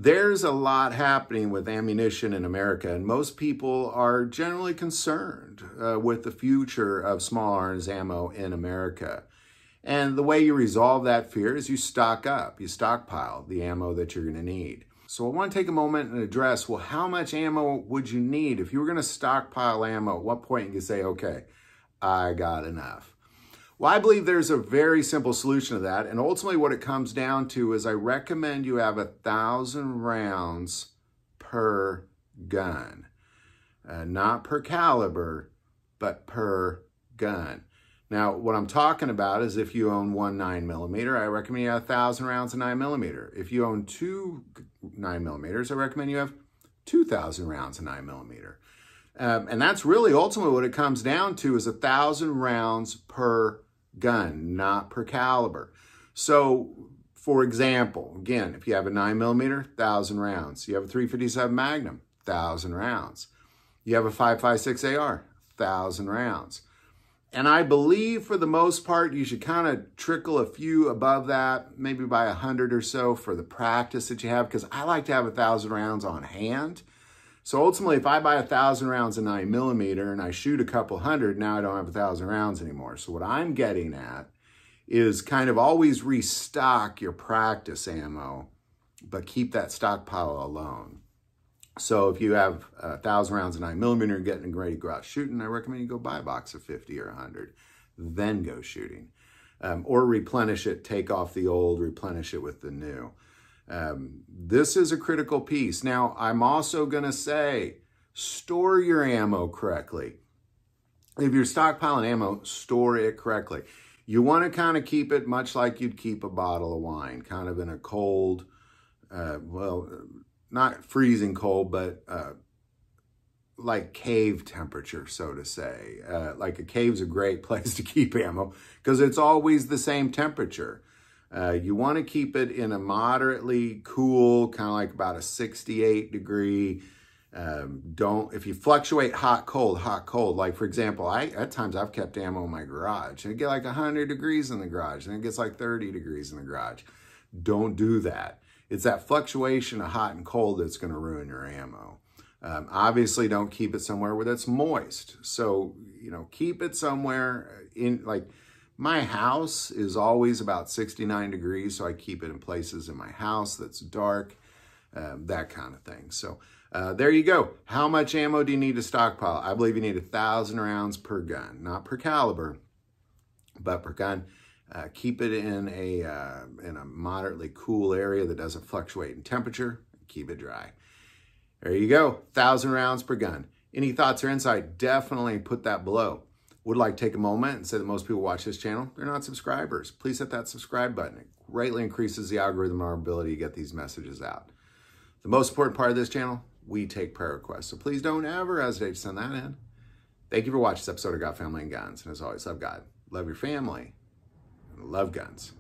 There's a lot happening with ammunition in America, and most people are generally concerned with the future of small arms ammo in America. And the way you resolve that fear is you stock up, you stockpile the ammo that you're going to need. So I want to take a moment and address, well, how much ammo would you need? If you were going to stockpile ammo, at what point you can say, okay, I got enough? Well, I believe there's a very simple solution to that. And ultimately what it comes down to is I recommend you have 1,000 rounds per gun. Not per caliber, but per gun. Now, what I'm talking about is if you own one 9mm, I recommend you have 1,000 rounds of 9mm. If you own two 9mm, I recommend you have 2,000 rounds of 9mm. And that's really ultimately what it comes down to is 1,000 rounds per gun, not per caliber. So, for example, again, if you have a 9mm, 1,000 rounds. You have a .357 Magnum, 1,000 rounds. You have a 5.56 AR, 1,000 rounds. And I believe for the most part, you should kind of trickle a few above that, maybe by 100 or so for the practice that you have, because I like to have 1,000 rounds on hand. So ultimately, if I buy 1,000 rounds of 9mm and I shoot a couple hundred, now I don't have 1,000 rounds anymore. So what I'm getting at is kind of always restock your practice ammo, but keep that stockpile alone. So if you have 1,000 rounds of 9mm and getting ready to go out shooting, I recommend you go buy a box of 50 or 100, then go shooting. Or replenish it, take off the old, replenish it with the new. This is a critical piece. Now, I'm also going to say, store your ammo correctly. If you're stockpiling ammo, store it correctly. You want to kind of keep it much like you'd keep a bottle of wine, kind of in a cold, well, not freezing cold, but like cave temperature, so to say. Like a cave's a great place to keep ammo because it's always the same temperature. You want to keep it in a moderately cool, kind of like about a 68 degree. If you fluctuate hot, cold, like for example, at times I've kept ammo in my garage and it get like 100 degrees in the garage and it gets like 30 degrees in the garage. Don't do that. It's that fluctuation of hot and cold that's going to ruin your ammo. Obviously don't keep it somewhere where it's moist. So, keep it somewhere in like, my house is always about 69 degrees, so I keep it in places in my house that's dark, that kind of thing. So there you go. How much ammo do you need to stockpile? I believe you need 1,000 rounds per gun, not per caliber, but per gun. Keep it in a moderately cool area that doesn't fluctuate in temperature. Keep it dry. There you go, 1,000 rounds per gun. Any thoughts or insight, definitely put that below. Would like to take a moment and say that most people watch this channel, they're not subscribers. Please hit that subscribe button. It greatly increases the algorithm and our ability to get these messages out. The most important part of this channel, we take prayer requests. So please don't ever hesitate to send that in. Thank you for watching this episode of God, Family, and Guns. And as always, love God, love your family, and love guns.